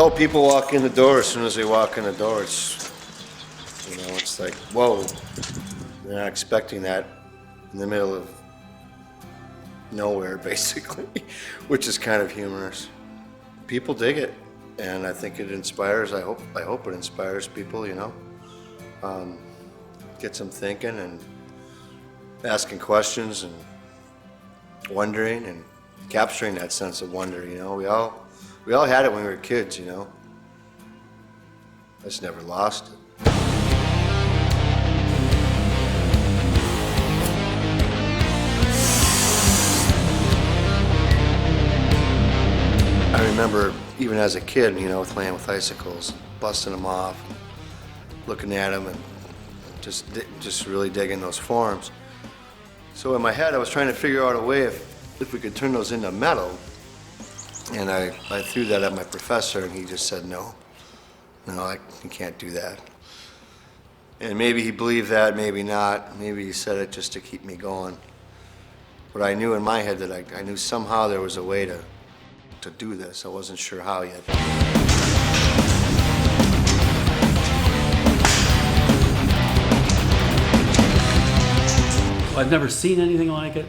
No, people walk in the door. As soon as they walk in the door, it's like, whoa. They're not expecting that in the middle of nowhere, basically, which is kind of humorous. People dig it, and I think it inspires. I hope it inspires people. Gets them thinking and asking questions and wondering and capturing that sense of wonder. We all had it when we were kids. I just never lost it. I remember even as a kid, playing with icicles, busting them off, looking at them, and just really digging those forms. So in my head, I was trying to figure out a way if we could turn those into metal. And I threw that at my professor, and he just said, no, you can't do that. And maybe he believed that, maybe not. Maybe he said it just to keep me going. But I knew in my head that I knew somehow there was a way to do this. I wasn't sure how yet. I've never seen anything like it.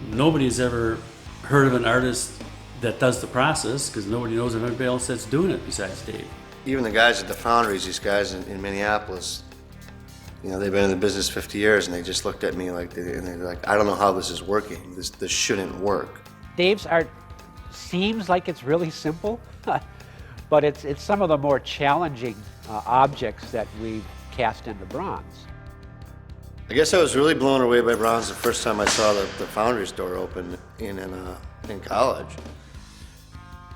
Nobody's ever heard of an artist that does the process, because nobody knows of anybody else that's doing it besides Dave. Even the guys at the foundries, these guys in Minneapolis, they've been in the business 50 years, and they just looked at me and they're like, I don't know how this is working. This shouldn't work. Dave's art seems like it's really simple, but it's some of the more challenging objects that we've cast into bronze. I guess I was really blown away by bronze the first time I saw the foundry's door open in college.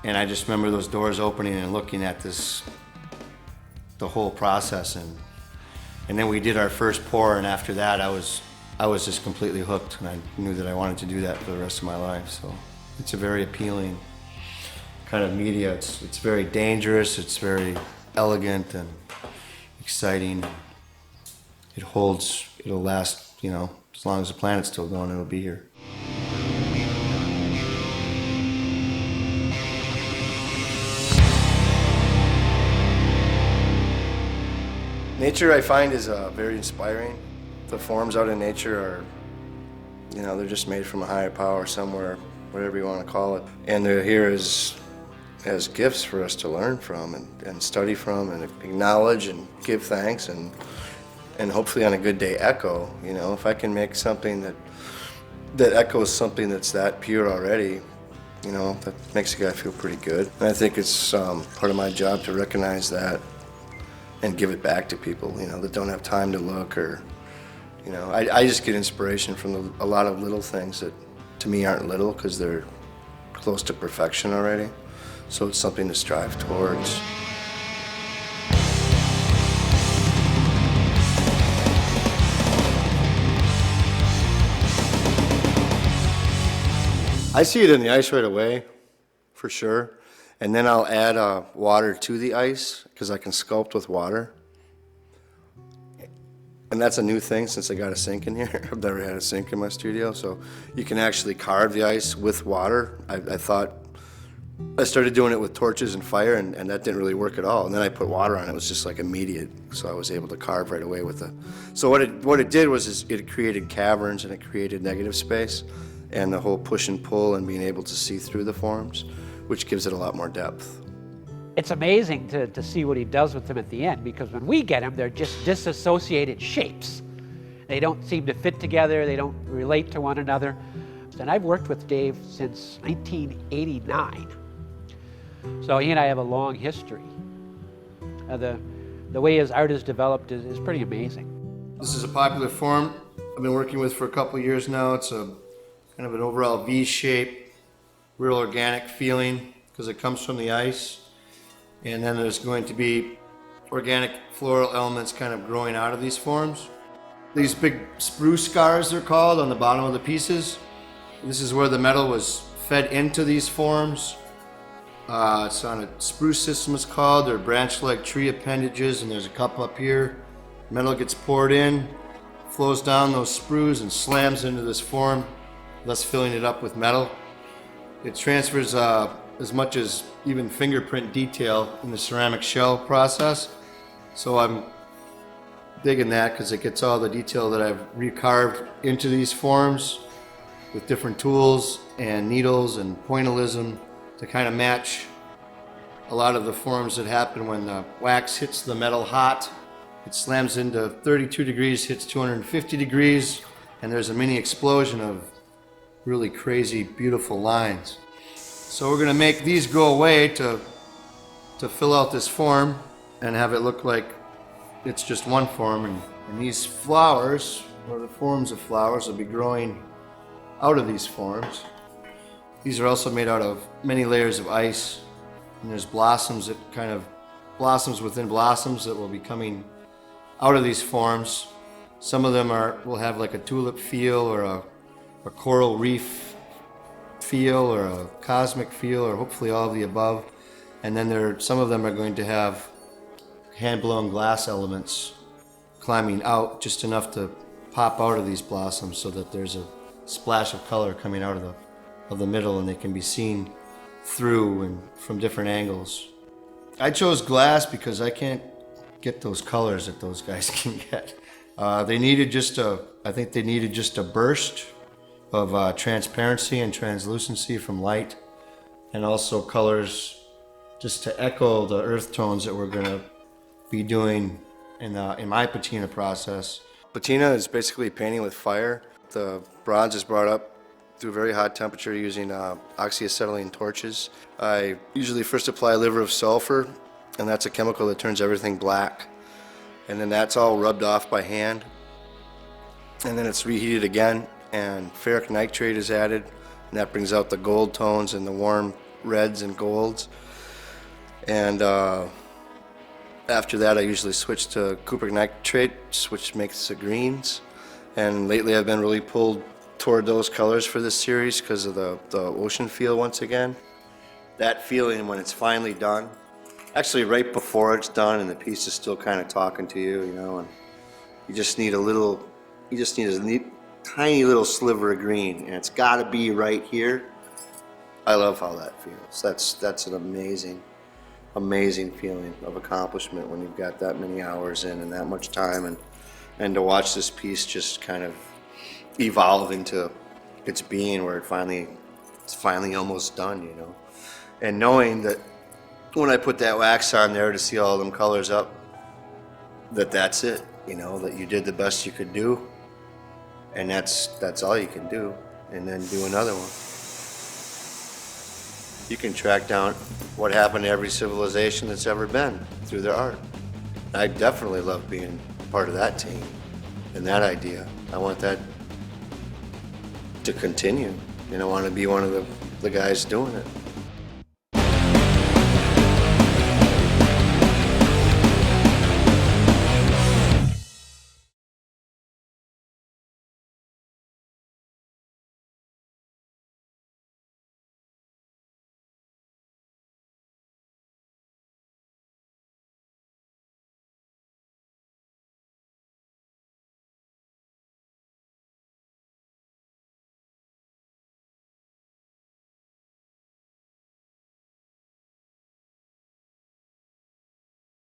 And I just remember those doors opening and looking at the whole process, and then we did our first pour, and after that I was just completely hooked, and I knew that I wanted to do that for the rest of my life. So it's a very appealing kind of media. It's very dangerous, it's very elegant and exciting. It'll last, as long as the planet's still going, it'll be here. Nature, I find, is very inspiring. The forms out in nature are, they're just made from a higher power somewhere, whatever you want to call it. And they're here as gifts for us to learn from and study from and acknowledge and give thanks and hopefully on a good day echo. If I can make something that echoes something that's that pure already, that makes a guy feel pretty good. And I think it's part of my job to recognize that and give it back to people, that don't have time to look, or, I just get inspiration from a lot of little things that to me aren't little because they're close to perfection already. So it's something to strive towards. I see it in the ice right away, for sure. And then I'll add water to the ice because I can sculpt with water. And that's a new thing since I got a sink in here. I've never had a sink in my studio, so you can actually carve the ice with water. I started doing it with torches and fire, and that didn't really work at all. And then I put water on it. It was just like immediate, so I was able to carve right away with it. So what it did was it created caverns and it created negative space, and the whole push and pull and being able to see through the forms, which gives it a lot more depth. It's amazing to see what he does with them at the end, because when we get them, they're just disassociated shapes. They don't seem to fit together, they don't relate to one another. And I've worked with Dave since 1989. So he and I have a long history. The way his art is developed is pretty amazing. This is a popular form I've been working with for a couple of years now. It's a kind of an overall V shape, real organic feeling because it comes from the ice. And then there's going to be organic floral elements kind of growing out of these forms. These big spruce scars, they're called, on the bottom of the pieces. This is where the metal was fed into these forms. It's on a spruce system, it's called. They're branch-like tree appendages, and there's a cup up here. Metal gets poured in, flows down those sprues and slams into this form, thus filling it up with metal. It transfers as much as even fingerprint detail in the ceramic shell process. So I'm digging that because it gets all the detail that I've recarved into these forms with different tools and needles and pointillism to kind of match a lot of the forms that happen when the wax hits the metal hot. It slams into 32 degrees, hits 250 degrees, and there's a mini explosion of really crazy, beautiful lines. So we're gonna make these go away to fill out this form and have it look like it's just one form. And these flowers, or the forms of flowers, will be growing out of these forms. These are also made out of many layers of ice. And there's blossoms that kind of blossoms within blossoms that will be coming out of these forms. Some of them will have like a tulip feel or a coral reef feel or a cosmic feel, or hopefully all of the above. And then some of them are going to have hand-blown glass elements climbing out just enough to pop out of these blossoms so that there's a splash of color coming out of the middle, and they can be seen through and from different angles. I chose glass because I can't get those colors that those guys can get. I think they needed just a burst of transparency and translucency from light, and also colors just to echo the earth tones that we're gonna be doing in my patina process. Patina is basically painting with fire. The bronze is brought up through very hot temperature using oxyacetylene torches. I usually first apply a liver of sulfur, and that's a chemical that turns everything black. And then that's all rubbed off by hand. And then it's reheated again, and ferric nitrate is added, and that brings out the gold tones and the warm reds and golds. And after that, I usually switch to cupric nitrate, which makes the greens. And lately I've been really pulled toward those colors for this series because of the ocean feel once again. That feeling when it's finally done, actually right before it's done and the piece is still kind of talking to you, and you just need a neat, tiny little sliver of green, and it's got to be right here. I love how that feels. That's an amazing feeling of accomplishment when you've got that many hours in and that much time, and to watch this piece just kind of evolve into its being where it's finally almost done, And knowing that when I put that wax on there to see all them colors up, that's it, that you did the best you could do, and that's all you can do, and then do another one. You can track down what happened to every civilization that's ever been through their art. I definitely love being part of that team and that idea. I want that to continue. I want to be one of the guys doing it.